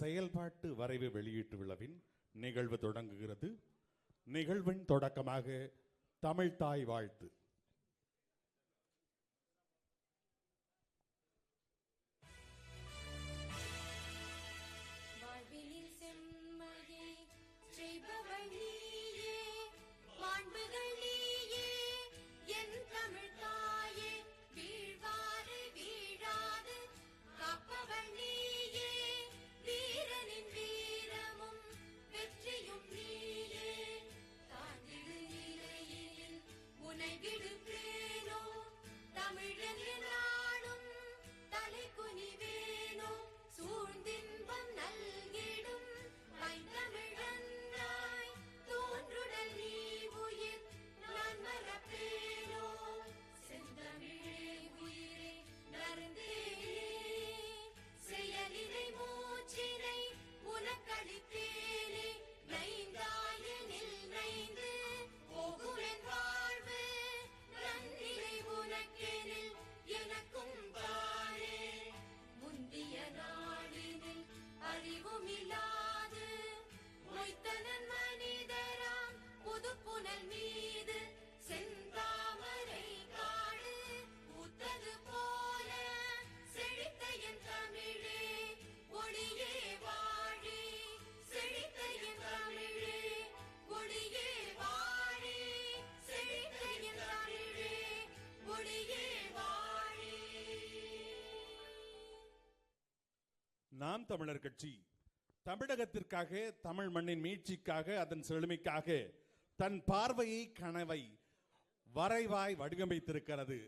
செயல்பாட்டு வரைவு வெளியீட்டு விழாவின் நிகழ்வு தொடங்குகிறது. நிகழ்வின் தொடக்கமாக தமிழ்தாய் வாழ்த்து. நாம் தமிழர் கட்சி தமிழகத்திற்காக, தமிழ் மண்ணின் மீட்சிக்காக, அதன் செழுமைக்காக தன் பார்வையை, கனவை வரைவாய் வடிவமைத்திருக்கிறது.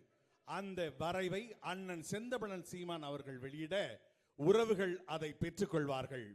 அந்த வரைவை அண்ணன் செந்தமிழன் சீமான் அவர்கள் வெளியிட உறவுகள் அதை பெற்றுக் கொள்வார்கள்.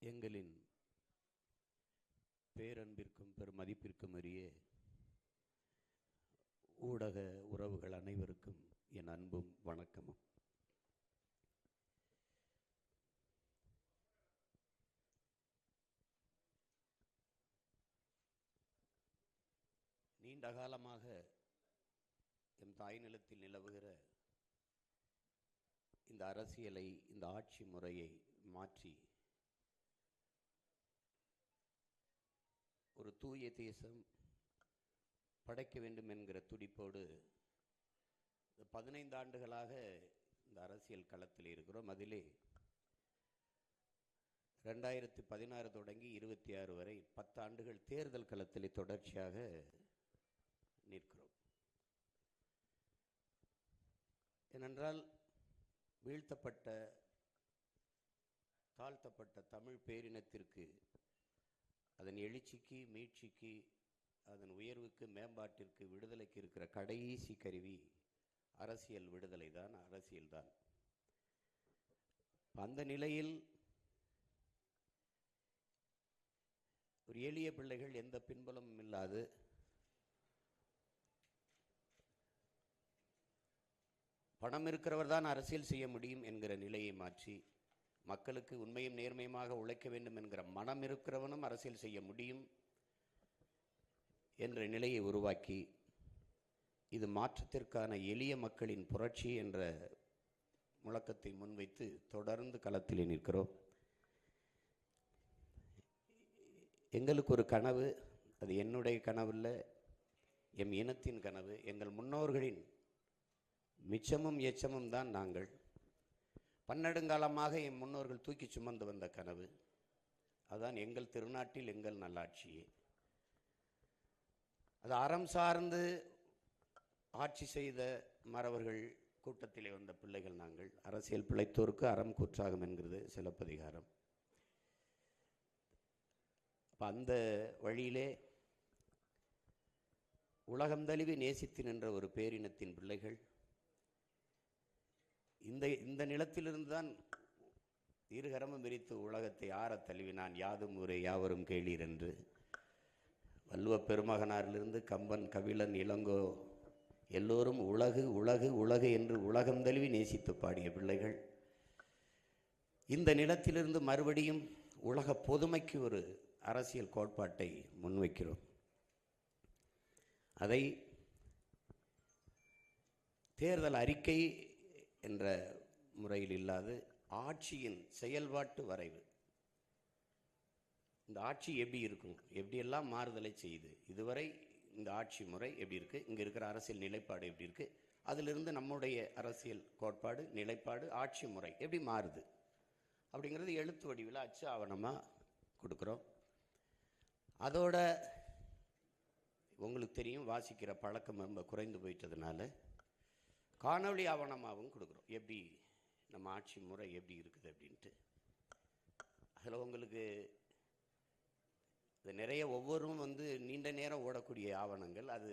எங்களின் பேரன்பிற்கும் பெருமதிப்பிற்கும் உரிய ஊடக உறவுகள் அனைவருக்கும் என் அன்பும் வணக்கமும். நீண்ட காலமாக எம் தாய் நிலத்தில் நிலவுகிற இந்த அரசியலை, இந்த ஆட்சி முறையை மாற்றி ஒரு தூய தேசம் படைக்க வேண்டும் என்கிற துடிப்போடு 15 ஆண்டுகளாக இந்த அரசியல் களத்தில் இருக்கிறோம். அதிலே 2016 தொடங்கி 26 வரை 10 ஆண்டுகள் தேர்தல் களத்தில் தொடர்ச்சியாக நிற்கிறோம். ஏனென்றால் வீழ்த்தப்பட்ட, தாழ்த்தப்பட்ட தமிழ் பேரினத்திற்கு, அதன் எழுச்சிக்கு, மீட்சிக்கு, அதன் உயர்வுக்கு, மேம்பாட்டிற்கு, விடுதலைக்கு இருக்கிற கடைசி கருவி அரசியல் விடுதலை தான், அரசியல்தான். அந்த நிலையில் ஒரு எளிய பிள்ளைகள், எந்த பின்புலமும் இல்லாது பணம் இருக்கிறவர் தான் அரசியல் செய்ய முடியும் என்கிற நிலையை மாற்றி, மக்களுக்கு உண்மையும் நேர்மையுமாக உழைக்க வேண்டும் என்கிற மனம் இருக்கிறவனும் அரசியல் செய்ய முடியும் என்ற நிலையை உருவாக்கி, இது மாற்றத்திற்கான எளிய மக்களின் புரட்சி என்ற முழக்கத்தை முன்வைத்து தொடர்ந்து களத்தில் நிற்கிறோம். எங்களுக்கு ஒரு கனவு, அது என்னுடைய கனவில்லை, எம் இனத்தின் கனவு. எங்கள் முன்னோர்களின் மிச்சமும் எச்சமும் தான் நாங்கள். பன்னெடுங்காலமாக என் முன்னோர்கள் தூக்கி சுமந்து வந்த கனவு அதுதான் எங்கள் திருநாட்டில் எங்கள் நல்லாட்சியே. அது அறம் சார்ந்து ஆட்சி செய்த மறவர்கள் கூட்டத்திலே வந்த பிள்ளைகள் நாங்கள். அரசியல் பிழைத்தோருக்கு அறம் கூற்றாகும் என்கிறது சிலப்பதிகாரம். அந்த வழியிலே உலகம் தழுவி நேசித்து நின்ற ஒரு பேரினத்தின் பிள்ளைகள் இந்த நிலத்திலிருந்து தான் இருகரமும் விரித்து உலகத்தை ஆறத் தழுவினான். யாதும் ஊரே யாவரும் கேளீர் என்று வள்ளுவ பெருமகனாரிலிருந்து கம்பன், கபிலன், இளங்கோ எல்லோரும் உலகு உலகு உலகு என்று உலகம் தழுவி நேசித்து பாடிய பிள்ளைகள். இந்த நிலத்திலிருந்து மறுபடியும் உலக பொதுமைக்கு ஒரு அரசியல் கோட்பாட்டை முன்வைக்கிறோம். அதை தேர்தல் அறிக்கை என்ற முறையில் இல்லாது ஆட்சியின் செயல்பாட்டு வரைவு. இந்த ஆட்சி எப்படி இருக்கும், எப்படியெல்லாம் மாறுதலை செய்யுது, இதுவரை இந்த ஆட்சி முறை எப்படி இருக்குது, இங்கே இருக்கிற அரசியல் நிலைப்பாடு எப்படி இருக்குது, அதிலிருந்து நம்முடைய அரசியல் கோட்பாடு, நிலைப்பாடு, ஆட்சி முறை எப்படி மாறுது அப்படிங்கிறது எழுத்து வடிவில் அச்சு ஆவணமாக கொடுக்குறோம். அதோட உங்களுக்கு தெரியும், வாசிக்கிற பழக்கம் ரொம்ப குறைந்து போயிட்டதுனால காணொளி ஆவணமாகவும் கொடுக்குறோம். எப்படி நம்ம ஆட்சி முறை எப்படி இருக்குது அப்படின்ட்டு. அதில் உங்களுக்கு இது நிறைய ஒவ்வொருவரும் நீண்ட நேரம் ஓடக்கூடிய ஆவணங்கள். அது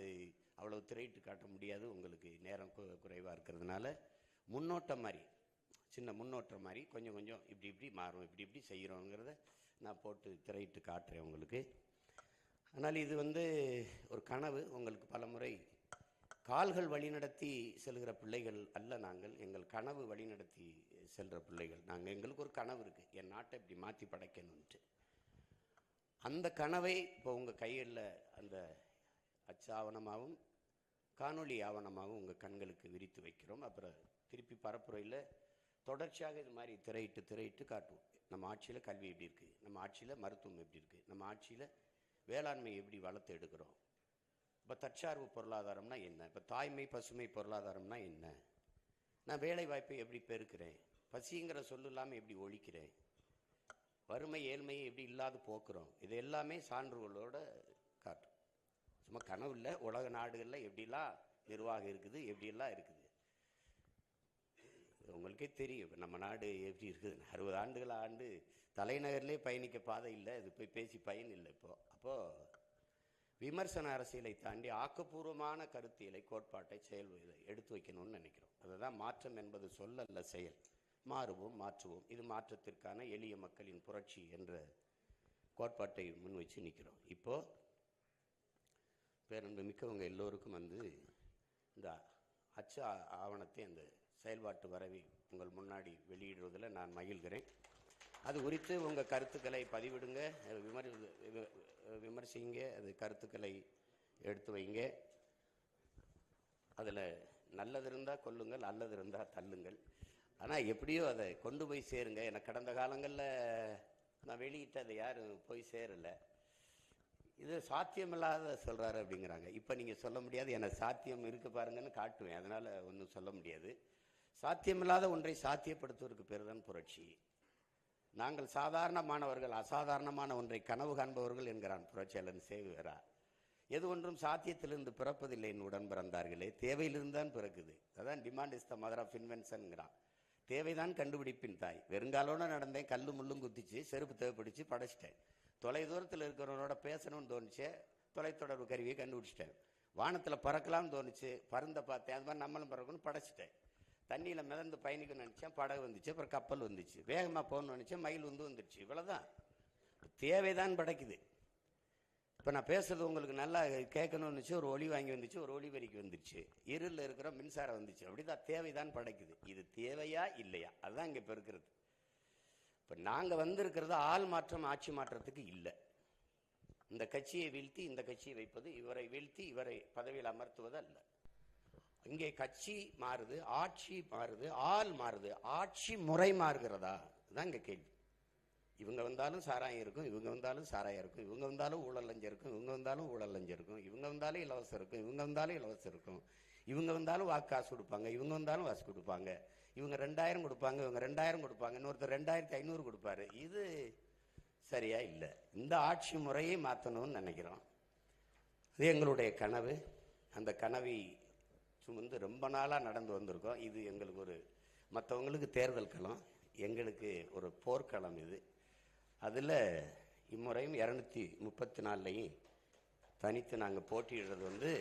அவ்வளவு திரையிட்டு காட்ட முடியாது, உங்களுக்கு நேரம் குறைவாக இருக்கிறதுனால முன்னோட்டம் மாதிரி, சின்ன முன்னோட்டம் மாதிரி கொஞ்சம் கொஞ்சம் இப்படி இப்படி மாறும், இப்படி இப்படி செய்கிறோங்கிறத நான் போட்டு திரையிட்டு காட்டுறேன் உங்களுக்கு. ஆனால் இது ஒரு கனவு. உங்களுக்கு பல முறை கால்கள் வழிநடத்தி செல்கிற பிள்ளைகள் அல்ல நாங்கள், எங்கள் கனவு வழிநடத்தி செல்கிற பிள்ளைகள் நாங்கள். எங்களுக்கு ஒரு கனவு இருக்குது, என் நாட்டை இப்படி மாற்றி படைக்கணும்ட்டு. அந்த கனவை இப்போ உங்கள் கையில் அந்த அச்சு ஆவணமாகவும் காணொளி ஆவணமாகவும் உங்கள் கண்களுக்கு விரித்து வைக்கிறோம். அப்புறம் திருப்பி பரப்புரையில் தொடர்ச்சியாக இது மாதிரி திரையிட்டு காட்டுவோம். நம்ம ஆட்சியில் கல்வி எப்படி இருக்குது, நம்ம ஆட்சியில் மருத்துவம் எப்படி இருக்குது, நம்ம ஆட்சியில் வேளாண்மை எப்படி வளர்த்து எடுக்கிறோம், இப்போ தற்சார்பு பொருளாதாரம்னா என்ன, இப்போ தாய்மை பசுமை பொருளாதாரம்னா என்ன, நான் வேலை வாய்ப்பை எப்படி பெருக்கிறேன், பசிங்கிற சொல்லு இல்லாமல் எப்படி ஒழிக்கிறேன், வறுமை ஏழ்மையை எப்படி இல்லாது போக்குறோம், இது எல்லாமே சான்றுகளோட காட்டும். சும்மா கனவு இல்லை, உலக நாடுகளில் எப்படிலாம் நிர்வாகம் இருக்குது, எப்படியெல்லாம் இருக்குது உங்களுக்கே தெரியும். நம்ம நாடு எப்படி இருக்குது, 60 ஆண்டுகள் ஆண்டு தலைநகர்லேயே பயணிக்க பாதை இல்லை, இது போய் பேசி பயன் இல்லை. அப்போது விமர்சன அரசியலை தாண்டி ஆக்கப்பூர்வமான கருத்தியலை, கோட்பாட்டை, செயல் எடுத்து வைக்கணும்னு நினைக்கிறோம். அதுதான் மாற்றம் என்பது சொல்லல்ல, செயல். மாறுவோம், மாற்றுவோம், இது மாற்றத்திற்கான எளிய மக்களின் புரட்சி என்ற கோட்பாட்டை முன் வச்சு நிற்கிறோம். இப்போது பேரன்பு மிக்கவங்க எல்லோருக்கும் இந்த அச்சு ஆவணத்தை அந்த செயல்பாட்டு வரைவை உங்கள் முன்னாடி வெளியிடுவதில் நான் மகிழ்கிறேன். அது குறித்து உங்கள் கருத்துக்களை பதிவிடுங்க, விமர்சிங்க, அது கருத்துக்களை எடுத்து வைங்க. அதில் நல்லது இருந்தால் கொல்லுங்கள், நல்லது இருந்தால் தள்ளுங்கள். ஆனால் எப்படியோ அதை கொண்டு போய் சேருங்க. எனக்கு கடந்த காலங்களில் நான் வெளியிட்டு அதை யாரும் போய் சேரலை. இது சாத்தியமில்லாத சொல்கிறாரு அப்படிங்கிறாங்க. இப்போ நீங்கள் சொல்ல முடியாது, எனக்கு சாத்தியம் இருக்கு பாருங்கன்னு காட்டுவேன், அதனால் ஒன்றும் சொல்ல முடியாது. சாத்தியமில்லாத ஒன்றை சாத்தியப்படுத்துவதற்கு பேர் தான் புரட்சி. நாங்கள் சாதாரணமானவர்கள், அசாதாரணமான ஒன்றை கனவு காண்பவர்கள் என்கிறான் புரட்சியாளன் சேவியரா. எது ஒன்றும் சாத்தியத்திலிருந்து பிறப்பதில்லை என் உடன் பிறந்தார்களே, தேவையிலிருந்து தான் பிறக்குது. அதான் demand is the mother of இன்வென்ஷன்ங்கிறான். தேவைதான் கண்டுபிடிப்பின் தாய். வெறுங்காலோட நடந்தேன், கல்லு முள்ளும் குத்திச்சு, செருப்பு தேவைப்பிடிச்சு படைச்சிட்டேன். தொலை தூரத்தில் இருக்கிறவனோட பேசணும்னு தோணுச்சு, தொலைத்தொடர்பு கருவியை கண்டுபிடிச்சிட்டேன். வானத்தில் பறக்கலாம்னு தோணுச்சு, பருந்த பார்த்தேன், அது மாதிரி நம்மளும் பறக்கணும்னு படைச்சிட்டேன். தண்ணியில் மிதந்து பயணிக்கணும்னு நினச்சேன், படகு வந்துச்சு, அப்புறம் கப்பல் வந்துச்சு. வேகமாக போகணும்னு நினச்சேன், மயில் வந்துருச்சு. இவ்வளோதான், தேவைதான் படைக்குது. இப்போ நான் பேசுறது உங்களுக்கு நல்லா கேட்கணும்னு இருந்துச்சு, ஒரு ஒளி வாங்கி வந்துச்சு, ஒரு ஒளிவரிக்கு வந்துருச்சு, இருளில் இருக்கிற மின்சாரம் வந்துச்சு. அப்படிதான் தேவைதான் படைக்குது. இது தேவையா இல்லையா, அதுதான் இங்கே இப்போ இருக்கிறது. இப்போ நாங்கள் வந்திருக்கிறது ஆள் மாற்றம் ஆட்சி மாற்றத்துக்கு இல்லை. இந்த கட்சியை வீழ்த்தி இந்த கட்சியை வைப்பது, இவரை வீழ்த்தி இவரை பதவியில் அமர்த்துவது அல்ல. இங்கே கட்சி மாறுது, ஆட்சி மாறுது, ஆள் மாறுது, ஆட்சி முறை மாறுகிறதா, அதுதான் இங்கே கேள்வி. இவங்க வந்தாலும் சாராயம் இருக்கும், இவங்க வந்தாலும் சாராயம் இருக்கும், இவங்க வந்தாலும் ஊழல் லஞ்சம் இருக்கும், இவங்க வந்தாலும் ஊழல் லஞ்சம் இருக்கும், இவங்க வந்தாலும் இலவசம் இருக்கும், இவங்க வந்தாலும் இலவசம் இருக்கும், இவங்க வந்தாலும் காசு கொடுப்பாங்க, இவங்க வந்தாலும் காசு கொடுப்பாங்க, இவங்க 2000 கொடுப்பாங்க, இவங்க 2000 கொடுப்பாங்க, இன்னொருத்தர் 2500 கொடுப்பாரு. இது சரியா இல்லை. இந்த ஆட்சி முறையை மாற்றணும்னு நினைக்கிறோம். அது எங்களுடைய கனவு. அந்த கனவை சுமந்து ரொம்ப நாளாக நடந்து வந்திருக்கோம். இது எங்களுக்கு ஒரு, மற்றவங்களுக்கு தேர்தல் களம், எங்களுக்கு ஒரு போர்க்களம் இது. அதில் இம்முறையும் 234லையும் தனித்து நாங்கள் போட்டியிடுறது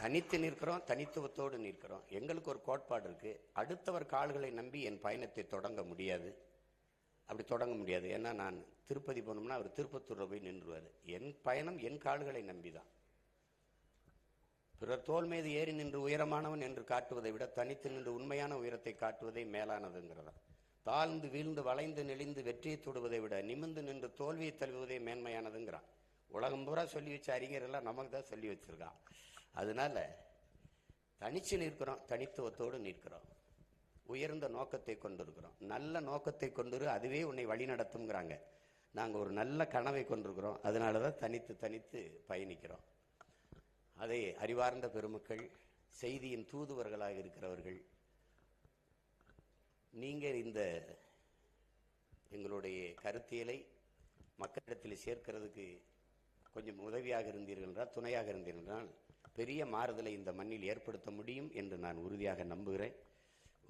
தனித்து நிற்கிறோம், தனித்துவத்தோடு நிற்கிறோம். எங்களுக்கு ஒரு கோட்பாடு இருக்குது, அடுத்தவர் கால்களை நம்பி என் பயணத்தை தொடங்க முடியாது. அப்படி தொடங்க முடியாது. ஏன்னா நான் திருப்பதி போனோம்னா அவர் திருப்பத்தூரில் போய் நின்றுவார். என் பயணம் என் கால்களை நம்பி தான். பிறர் தோள் மீது ஏறி நின்று உயரமானவன் என்று காட்டுவதை விட தனித்து நின்று உண்மையான உயரத்தை காட்டுவதே மேலானதுங்கிறதா. தாழ்ந்து வீழ்ந்து வளைந்து நெளிந்து வெற்றியை தொடுவதை விட நிமிர்ந்து நின்று தோல்வியை தழுவுவதே மேன்மையானதுங்கிறான். உலகம் பூரா சொல்லி வச்ச அறிஞரெல்லாம் நமக்கு தான் சொல்லி வச்சிருக்கான். அதனால தனிச்சு நிற்கிறோம், தனித்துவத்தோடு நிற்கிறோம், உயர்ந்த நோக்கத்தை கொண்டிருக்கிறோம். நல்ல நோக்கத்தை கொண்டு அதுவே உன்னை வழி நடத்துங்கிறாங்க. நாங்கள் ஒரு நல்ல கனவை கொண்டிருக்கிறோம். அதனால தான் தனித்து தனித்து பயணிக்கிறோம். அதை அறிவார்ந்த பெருமக்கள், செய்தியின் தூதுவர்களாக இருக்கிறவர்கள், நீங்கள் இந்த எங்களுடைய கருத்தியலை மக்களிடத்தில் சேர்க்கிறதுக்கு கொஞ்சம் உதவியாக இருந்தீர்கள் என்றால், துணையாக இருந்தீர்கள் என்றால் பெரிய மாறுதலை இந்த மண்ணில் ஏற்படுத்த முடியும் என்று நான் உறுதியாக நம்புகிறேன்.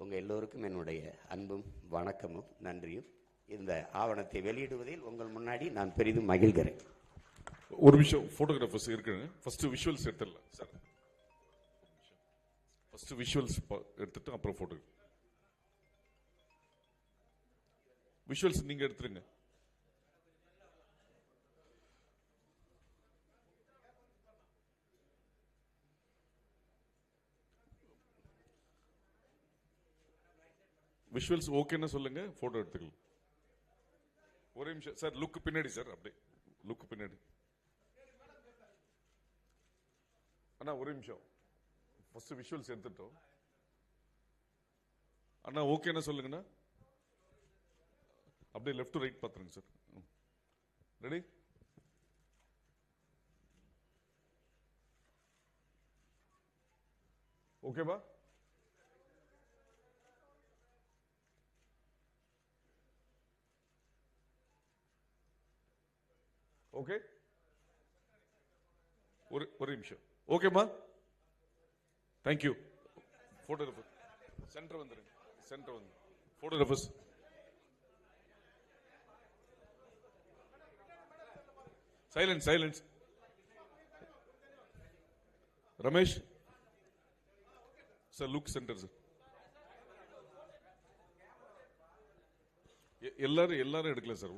உங்கள் எல்லோருக்கும் என்னுடைய அன்பும் வணக்கமும் நன்றியும். இந்த ஆவணத்தை வெளியிடுவதில் உங்கள் முன்னாடி நான் பெரிதும் மகிழ்கிறேன். ஒரு விஷயம், போட்டோகிராஃபர்ஸ் இருக்குங்க. ஃபர்ஸ்ட் விஷுவல்ஸ் எடுத்துடலாம் சார். ஃபர்ஸ்ட் விஷுவல்ஸ் எடுத்துட்டு அப்புறம் போட்டோ. விஷுவல்ஸ் நீங்க எடுத்துருங்க. விஷுவல்ஸ் ஓகேன்னு சொல்லுங்க, போட்டோ எடுத்துக்கலாம். ஒரே நிமிஷம் சார், லுக் பின்னாடி சார், அப்படியே லுக் பின்னாடி. அண்ணா ஒரே நிமிஷம், ஃபர்ஸ்ட் விஷுவல்ஸ் எடுத்துட்டோம். அண்ணா ஓகேன்னு சொல்லுங்கண்ணா. அப்படியே லெஃப்ட் டு ரைட் பார்த்துருங்க சார். ரெடி? ஓகேவா? ஓகே, ஒரு நிமிஷம். ஓகேமா, தேங்க்யூ. போட்டோகிராஃபர் சென்டர் வந்துருங்க, சென்டர் வந்து photographers. Silence silence. Ramesh sir, look centre sir. எல்லாரும் எடுக்கல சார்.